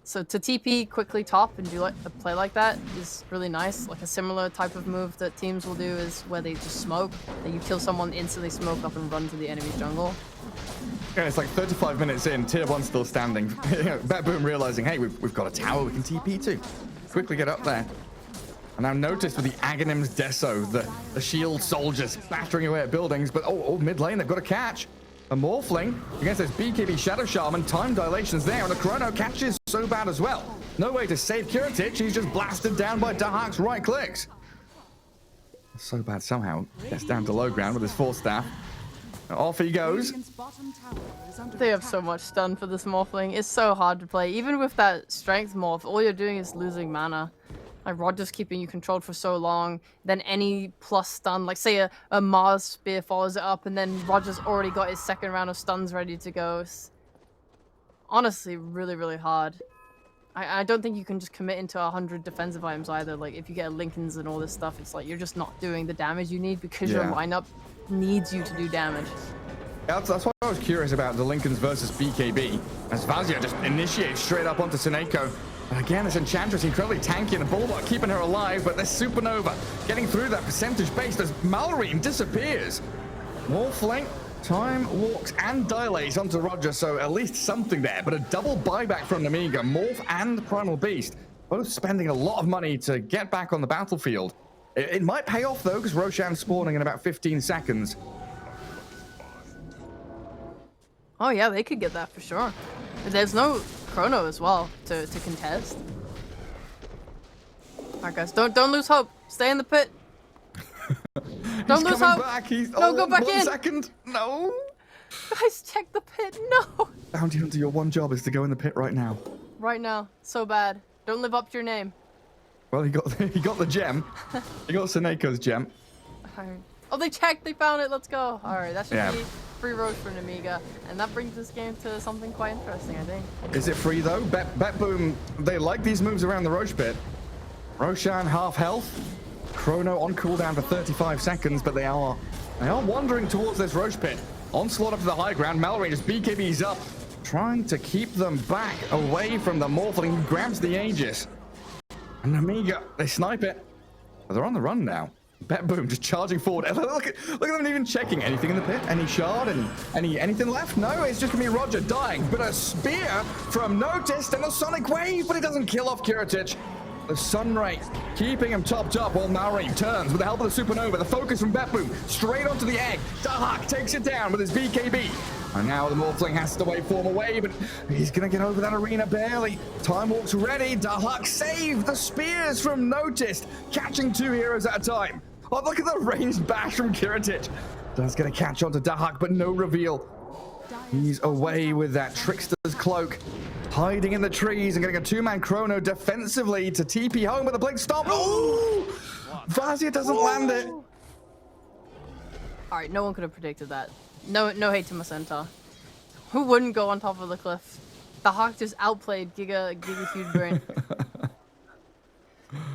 So to TP quickly top and do a play like that is really nice. Like, a similar type of move that teams will do is where they just smoke. That you kill someone, instantly smoke up and run to the enemy's jungle. Yeah, it's like 35 minutes in, tier 1 still standing. BetBoom realizing, hey, we've got a tower we can TP to. Quickly get up there. And now notice with the Aghanim's Deso, the shield soldiers battering away at buildings, but oh, mid lane, they've got a catch. A Morphling against this BKB Shadow Shaman. Time dilation's there, and the Chrono catches so bad as well. No way to save Kiritich. He's just blasted down by Dahak's right clicks. So bad somehow. Gets down to low ground with his Force Staff. Off he goes. They have so much stun for this Morphling. It's so hard to play. Even with that Strength Morph, all you're doing is losing mana. Like, Roger's keeping you controlled for so long, then any plus stun, like say a Mars Spear follows it up, and then Roger's already got his second round of stuns ready to go. It's honestly really, really hard. I don't think you can just commit into 100 defensive items either. Like, if you get Lincolns and all this stuff, it's like you're just not doing the damage you need because your lineup needs you to do damage. That's why I was curious about the Lincolns versus BKB, as Vazia just initiates straight up onto Seneko. And again, this Enchantress incredibly tanky, and the Bulwark keeping her alive, but this Supernova getting through that percentage base as Mallory disappears. Morphling, time walks and dilates onto Roger, so at least something there, but a double buyback from Nemiga, Morph and Primal Beast, both spending a lot of money to get back on the battlefield. It might pay off though, because Roshan's spawning in about 15 seconds. Oh yeah, they could get that for sure. There's no Chrono as well to contest. Alright guys, don't lose hope. Stay in the pit. Don't lose hope. Back. No, go back in. 1 second. No. Guys, check the pit. No. Bounty Hunter, your one job is to go in the pit right now. Right now. So bad. Don't live up to your name. Well, he got the gem. He got Seneco's gem. Alright. Oh, they checked. They found it. Let's go. Alright, that should be free road for Nemiga, and that brings this game to something quite interesting, I think. Is it free though? BetBoom, they like these moves around the Roche pit. Roshan half health, Chrono on cooldown for 35 seconds, but they are wandering towards this Roche pit. Onslaught up to the high ground, Mallory just BKB's up, trying to keep them back away from the Morphling who grabs the Aegis. And Nemiga, they snipe it, but they're on the run now. BetBoom just charging forward. Look at them even checking anything in the pit. Any shard? Anything left? No, it's just gonna be Roger dying. But a spear from Noticed and a Sonic Wave, but it doesn't kill off Kiritich. The Sunray keeping him topped up while Mallory turns with the help of the Supernova. The focus from BetBoom straight onto the egg. Dahak takes it down with his BKB. And now the Morphling has to waveform away, but he's gonna get over that arena barely. Time Walk's ready. Dahak saved the spears from Noticed, catching 2 heroes at a time. Oh, look at the ranged bash from Kiritich. That's gonna catch onto Dahak, but no reveal. He's away with that Trickster's cloak, hiding in the trees and getting a 2-man Chrono defensively to TP home with a Blink Stomp. Ooh! Vazia doesn't land it. All right, no one could have predicted that. No hate to my centaur. Who wouldn't go on top of the cliff? The Hawk just outplayed Giga Huge Brain.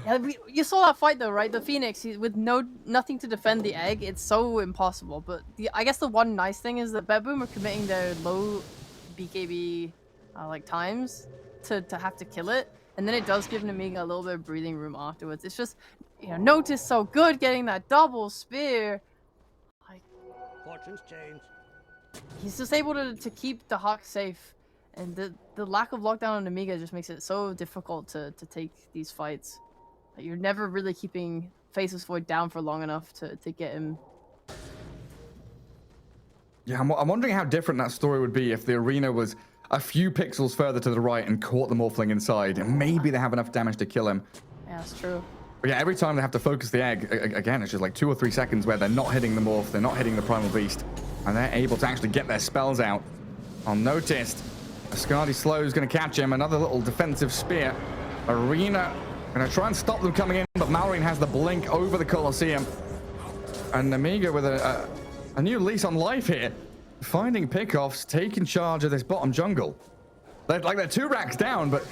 Yeah, you saw that fight though, right? The Phoenix, with nothing to defend the egg, it's so impossible. But I guess the one nice thing is that BetBoom are committing their low BKB like times to have to kill it, and then it does give Nemiga a little bit of breathing room afterwards. It's just, Notice so good getting that double spear. Like, fortunes change. He's just able to keep the Hawk safe, and the lack of lockdown on Nemiga just makes it so difficult to take these fights. Like, you're never really keeping Faceless Void down for long enough to get him. Yeah, I'm wondering how different that story would be if the arena was a few pixels further to the right and caught the Morphling inside, and maybe they have enough damage to kill him. Yeah, that's true. But yeah, every time they have to focus the egg, again, it's just like 2 or 3 seconds where they're not hitting the Morph, they're not hitting the Primal Beast, and they're able to actually get their spells out. Unnoticed, Ascardi Slow is going to catch him, another little defensive spear. Arena going to try and stop them coming in, but Malrine has the blink over the Colosseum. And Nemiga with a new lease on life here, finding pickoffs, taking charge of this bottom jungle. They're 2 racks down, but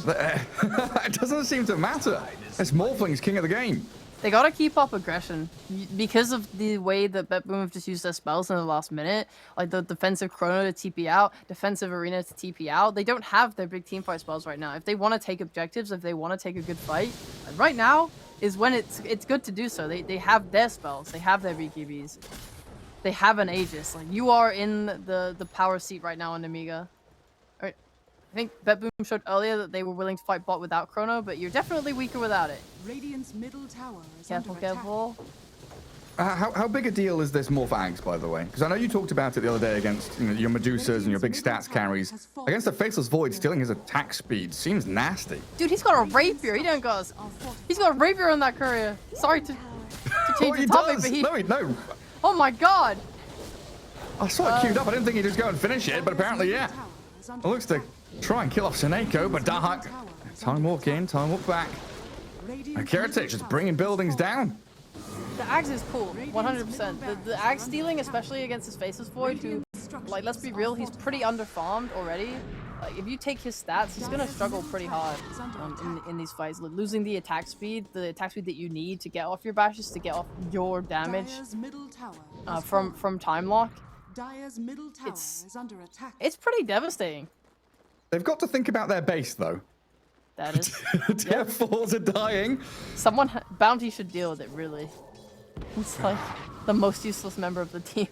it doesn't seem to matter. This Morphling's king of the game. They gotta keep up aggression because of the way that BetBoom have just used their spells in the last minute, like the defensive Chrono to TP out, defensive Arena to TP out. They don't have their big teamfight spells right now. If they want to take objectives, if they want to take a good fight, right now is when it's good to do so. They have their spells, they have their BKBs, they have an Aegis. Like, you are in the power seat right now on Nemiga. I think BetBoom showed earlier that they were willing to fight bot without Chrono, but you're definitely weaker without it. Radiant's middle tower is Careful, under attack. careful. How big a deal is this Morph Ags, by the way? Because I know you talked about it the other day against your Medusas and your big stats carries. Against the Faceless Void, stealing his attack speed seems nasty. Dude, he's got a rapier. He didn't got. He's got a rapier in that courier. Sorry to change the topic, but he. No. Oh my god. I saw it queued up. I didn't think he'd just go and finish it, but apparently, yeah. It looks to try and kill off Seneko, but Dahak. Time walk in, time walk back. Kiritich just bringing buildings down. The Axe is cool, 100%. The Axe stealing, especially against his Faceless Void, who, like, let's be real, he's pretty underfarmed already. Like, if you take his stats, he's gonna struggle pretty hard in these fights. Losing the attack speed that you need to get off your bashes, to get off your damage from time lock. It's pretty devastating. They've got to think about their base, though. That is. Tier 4s are dying. Bounty should deal with it, really. It's like the most useless member of the team.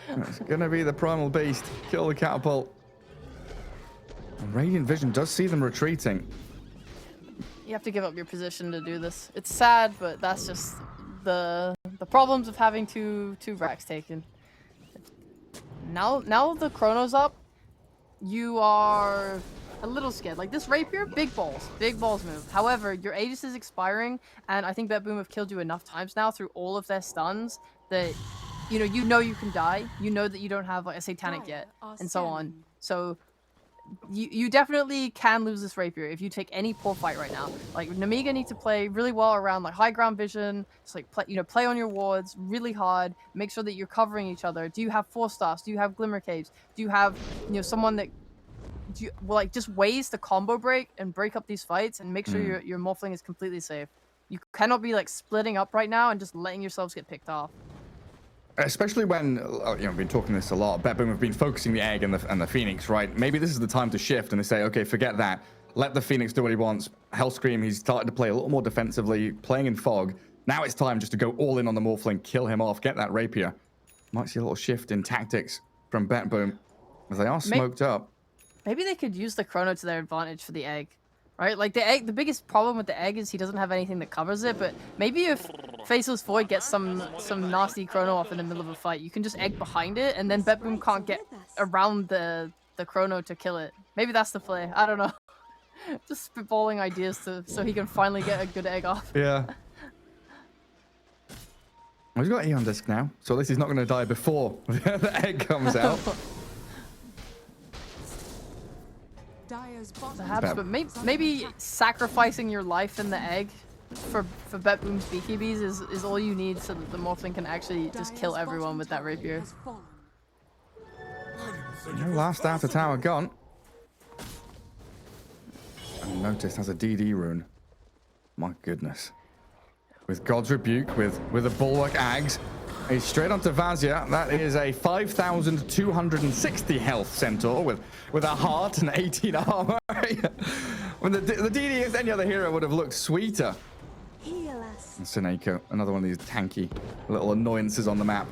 It's gonna be the Primal Beast. Kill the catapult. And Radiant Vision does see them retreating. You have to give up your position to do this. It's sad, but that's just the problems of having two racks taken. Now the chrono's up, you are a little scared. Like, this rapier, big balls move. However, your Aegis is expiring, and I think BetBoom have killed you enough times now through all of their stuns that you know you can die. You know that you don't have like a satanic yet, and so on. So you definitely can lose this rapier if you take any poor fight right now. Like, Nemiga needs to play really well around like high ground vision. Just like play on your wards really hard. Make sure that you're covering each other. Do you have 4-stars? Do you have glimmer caves? Do you have someone that just ways to combo break and break up these fights and make sure your Morphling is completely safe. You cannot be like splitting up right now and just letting yourselves get picked off. Especially when, we've been talking this a lot. BetBoom have been focusing the Egg and the Phoenix, right? Maybe this is the time to shift and they say, okay, forget that. Let the Phoenix do what he wants. Hellscream, he's started to play a little more defensively, playing in Fog. Now it's time just to go all in on the Morphling, kill him off, get that Rapier. Might see a little shift in tactics from BetBoom as they are smoked up. Maybe they could use the Chrono to their advantage for the Egg. Right? Like, the Egg, the biggest problem with the Egg is he doesn't have anything that covers it, but maybe if Faceless Void gets some nasty Chrono off in the middle of a fight, you can just Egg behind it, and then BetBoom can't get around the Chrono to kill it. Maybe that's the play. I don't know. Just spitballing ideas so he can finally get a good Egg off. Yeah. Well, he's got Eon Disc now, so at least he's not going to die before the Egg comes out. Perhaps, but maybe sacrificing your life in the Egg for BetBoom's BKBs is all you need so that the Morphling can actually just kill everyone with that Rapier. No last outer tower gone. And Notice has a DD rune. My goodness. With God's Rebuke, with a Bulwark Ags. He's straight onto Vazia. That is a 5,260 health Centaur with a heart and 18 armor. When the DD against any other hero would have looked sweeter. And Seneko, another one of these tanky little annoyances on the map.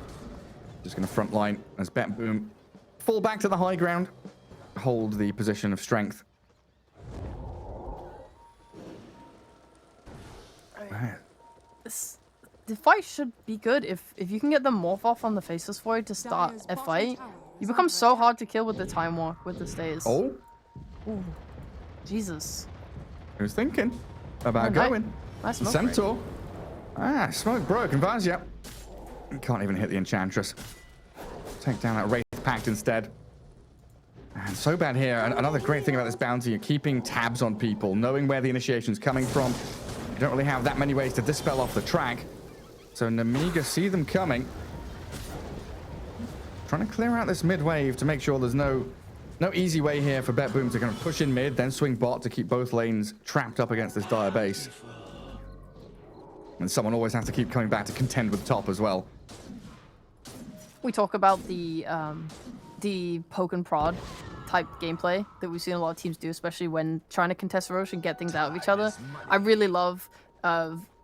Just going to front line as BetBoom fall back to the high ground. Hold the position of strength. Man. The fight should be good if you can get the Morph off on the Faceless Void to start a fight. You become so hard to kill with the Time Walk, with the stays. Oh? Ooh. Jesus. Who's thinking about going? Nice smoke Centaur. Ah, smoke broke. And Vazia can't even hit the Enchantress. Take down that Wraith Pact instead. And so bad here. And another great thing about this bounty, you're keeping tabs on people, knowing where the initiation's coming from. You don't really have that many ways to dispel off the track. So Nemiga see them coming. Trying to clear out this mid wave to make sure there's no easy way here for BetBoom to kind of push in mid, then swing bot to keep both lanes trapped up against this dire base. And someone always has to keep coming back to contend with top as well. We talk about the poke and prod type gameplay that we've seen a lot of teams do, especially when trying to contest Roche and get things out of each other. I really love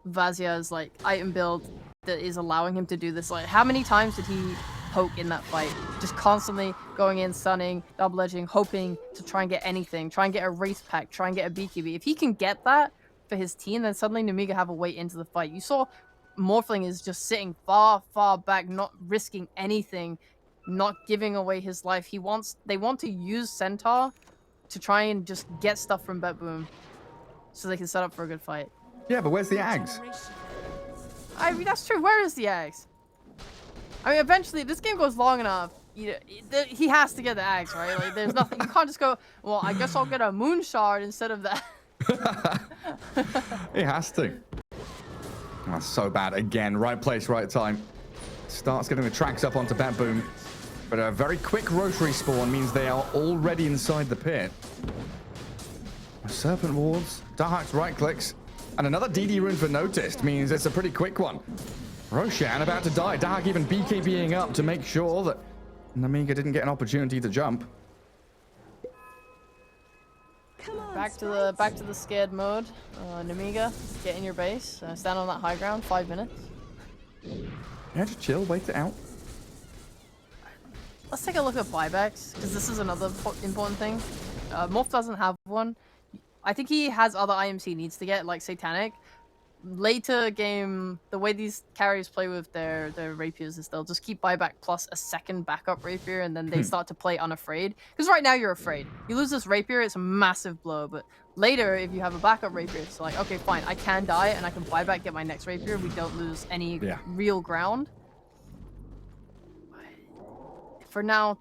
Vazia's like item build that is allowing him to do this. Like, how many times did he poke in that fight? Just constantly going in, stunning, double edging, hoping to try and get anything, try and get a Wraith Pack, try and get a BKB. If he can get that for his team, then suddenly Nemiga have a way into the fight. You saw Morphling is just sitting far, far back, not risking anything, not giving away his life. They want to use Centaur to try and just get stuff from BetBoom so they can set up for a good fight. Yeah, but where's the Ags? I mean, that's true. Where is the Ags? I mean, eventually, this game goes long enough. He has to get the Ags, right? Like, there's nothing. You can't just go, well, I guess I'll get a Moon Shard instead of that. He has to. That's so bad. Again, right place, right time. Starts getting the tracks up onto BetBoom. But a very quick rotary spawn means they are already inside the pit. Serpent wards, Dahak's right clicks, and another DD rune for noticed means it's a pretty quick one. Roshan about to die. Dahak even BKBing up to make sure that Nemiga didn't get an opportunity to jump. Back to the scared mode. Nemiga, get in your base. Stand on that high ground. 5 minutes. Yeah, just chill, wait it out. Let's take a look at buybacks, because this is another important thing. Morph doesn't have one. I think he has other IMs he needs to get, like Satanic. Later game, the way these carries play with their rapiers is they'll just keep buyback plus a second backup rapier, and then they start to play unafraid. Because right now you're afraid. You lose this rapier, it's a massive blow, but later if you have a backup rapier, it's like, okay, fine, I can die and I can buyback, get my next rapier. We don't lose any real ground. For now,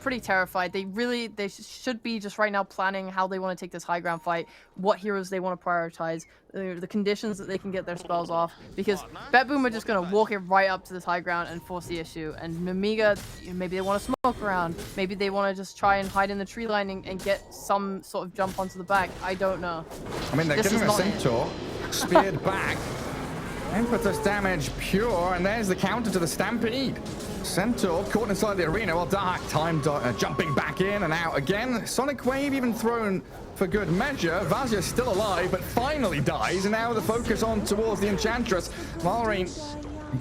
pretty terrified. They should be just right now planning how they want to take this high ground fight, what heroes they want to prioritize, the conditions that they can get their spells off, because BetBoom are just going to walk it right up to this high ground and force the issue. And Nemiga, maybe they want to smoke around, maybe they want to just try and hide in the tree line and get some sort of jump onto the back. I don't know. I mean, they're This giving is a not it. Centaur, speared back. Impetus damage pure, and there's the counter to the Stampede. Centaur caught inside the arena while Dahak timed jumping back in and out again. Sonic Wave even thrown for good measure. Vazia's still alive, but finally dies, and now the focus on towards the Enchantress. Malrine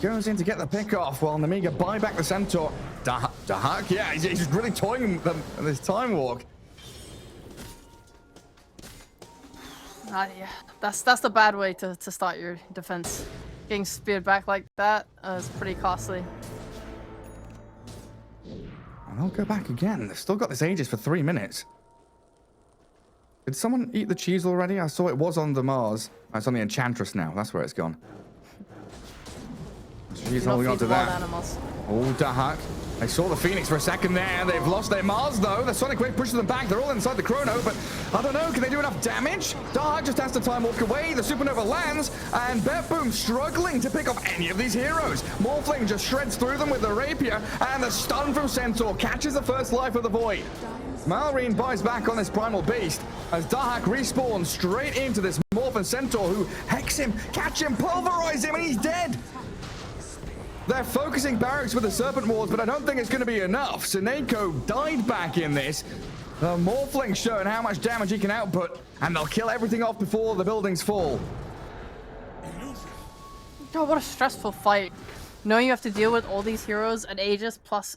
goes in to get the pick off while Nemiga buy back the Centaur. Dahak, yeah, he's really toying with them this time walk. Yeah, that's the bad way to start your defense. Getting speared back like that is pretty costly. And they'll go back again. They've still got this Aegis for 3 minutes. Did someone eat the cheese already? I saw it was on the Mars. Oh, it's on the Enchantress now. That's where it's gone. She's holding on to that. Animals. Oh, Dahak. They saw the Phoenix for a second there. They've lost their Mars, though. The Sonic Wave pushes them back. They're all inside the Chrono, but I don't know. Can they do enough damage? Dahak just has to time walk away. The Supernova lands, and BetBoom struggling to pick off any of these heroes. Morphling just shreds through them with the Rapier, and the stun from Centaur catches the first life of the Void. Malrine buys back on this Primal Beast as Dahak respawns straight into this Morph and Centaur, who hex him, catch him, pulverize him, and he's dead. They're focusing barracks with the Serpent Wards, but I don't think it's going to be enough. Sineko died back in this. The Morphling showing how much damage he can output, and they'll kill everything off before the buildings fall. God, what a stressful fight. Knowing you have to deal with all these heroes at Aegis, plus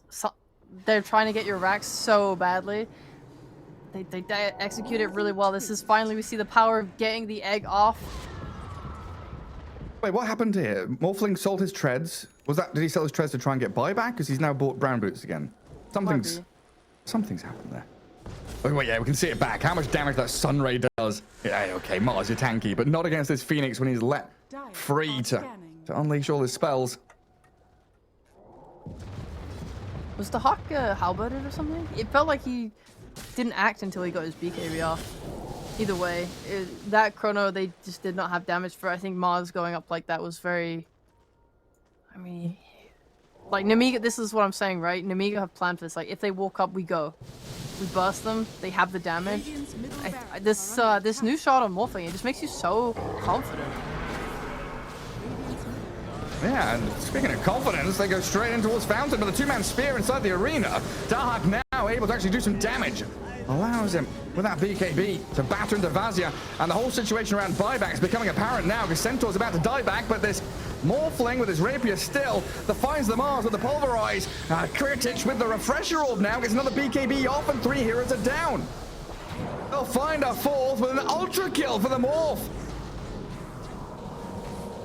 they're trying to get your racks so badly. They execute it really well. This is finally, we see the power of getting the egg off. Wait, what happened here? Morphling sold his treads. Did he sell his treads to try and get buyback? Because he's now bought brown boots again. Something's happened there. Oh, wait, yeah, we can see it back. How much damage that Sunray does. Yeah, okay, Mars, you're tanky, but not against this Phoenix when he's let free to unleash all his spells. Was the Hawk halberded or something? It felt like he didn't act until he got his BKB off. Either way, that Chrono, they just did not have damage for. I think Mars going up like that was very... I mean, like Nemiga, this is what I'm saying, right? Nemiga have planned for this. Like, if they walk up, we go. We burst them, they have the damage. This new shot on Morphling, it just makes you so confident. Yeah, and speaking of confidence, they go straight in towards Fountain, but the two-man spear inside the arena. Dahak now able to actually do some damage. Allows him, with that BKB, to batter into Vazia, and the whole situation around buyback is becoming apparent now, because Centaur's about to die back, but this Morphling with his Rapier still defines the Mars with the Pulverize. Kritic with the Refresher Orb now gets another BKB off, and 3 heroes are down. They'll find a 4th with an Ultra Kill for the Morph.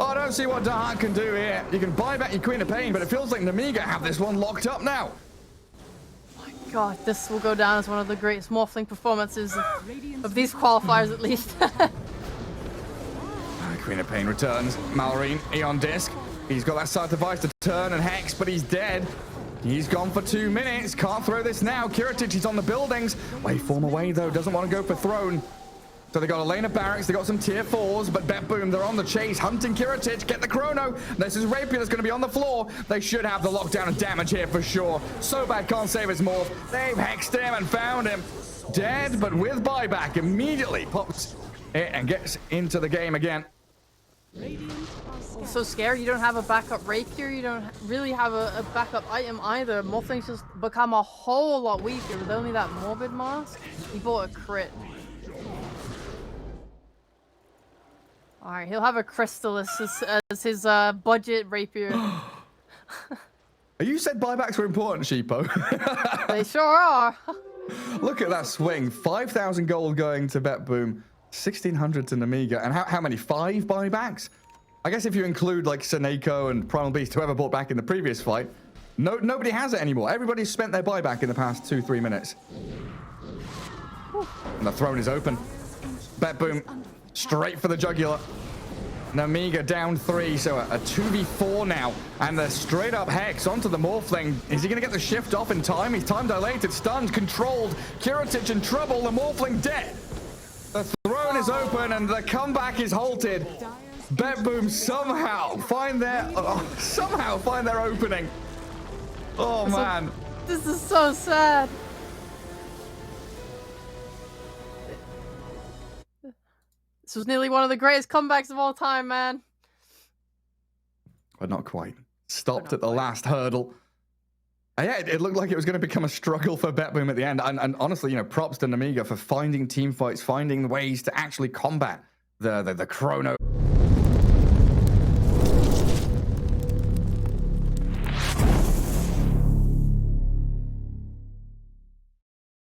Oh, I don't see what Dahak can do here. You can buy back your Queen of Pain, but it feels like Nemiga have this one locked up now. My God, this will go down as one of the greatest Morphling performances of these qualifiers, at least. Queen of Pain returns. Malorine, Eon Disc. He's got that side device to turn and hex, but he's dead. He's gone for 2 minutes. Can't throw this now. Kiritich is on the buildings. Waveform away, though. Doesn't want to go for throne. So they got a lane of barracks, they got some tier 4s, but BetBoom, they're on the chase, hunting Kiritich, get the chrono. This is Rapier that's going to be on the floor. They should have the lockdown and damage here for sure. So bad, can't save his morph. They've hexed him and found him. Dead, but with buyback, immediately pops it and gets into the game again. So scared, you don't have a backup Rapier, you don't really have a backup item either. Morphling's just become a whole lot weaker with only that Morbid Mask. He bought a crit. Alright, he'll have a Crystal as his budget Rapier. You said buybacks were important, Sheepo. They sure are. Look at that swing. 5,000 gold going to BetBoom, 1,600 to Nemiga. And how many? 5 buybacks? I guess if you include like Seneko and Primal Beast, whoever bought back in the previous fight, nobody has it anymore. Everybody's spent their buyback in the past 2-3 minutes. And the throne is open. BetBoom straight for the jugular. Nemiga down 3, so a 2v4 now. And the straight up hex onto the Morphling. Is he going to get the shift off in time? He's time dilated, stunned, controlled. Kiritich in trouble, the Morphling dead. The throne is open and the comeback is halted. BetBoom somehow find their opening. Oh man. This is so sad. This was nearly one of the greatest comebacks of all time, man. But not quite. Stopped at the last hurdle. Yeah, it looked like it was going to become a struggle for BetBoom at the end. And honestly, you know, props to Nemiga for finding team fights, finding ways to actually combat the chrono.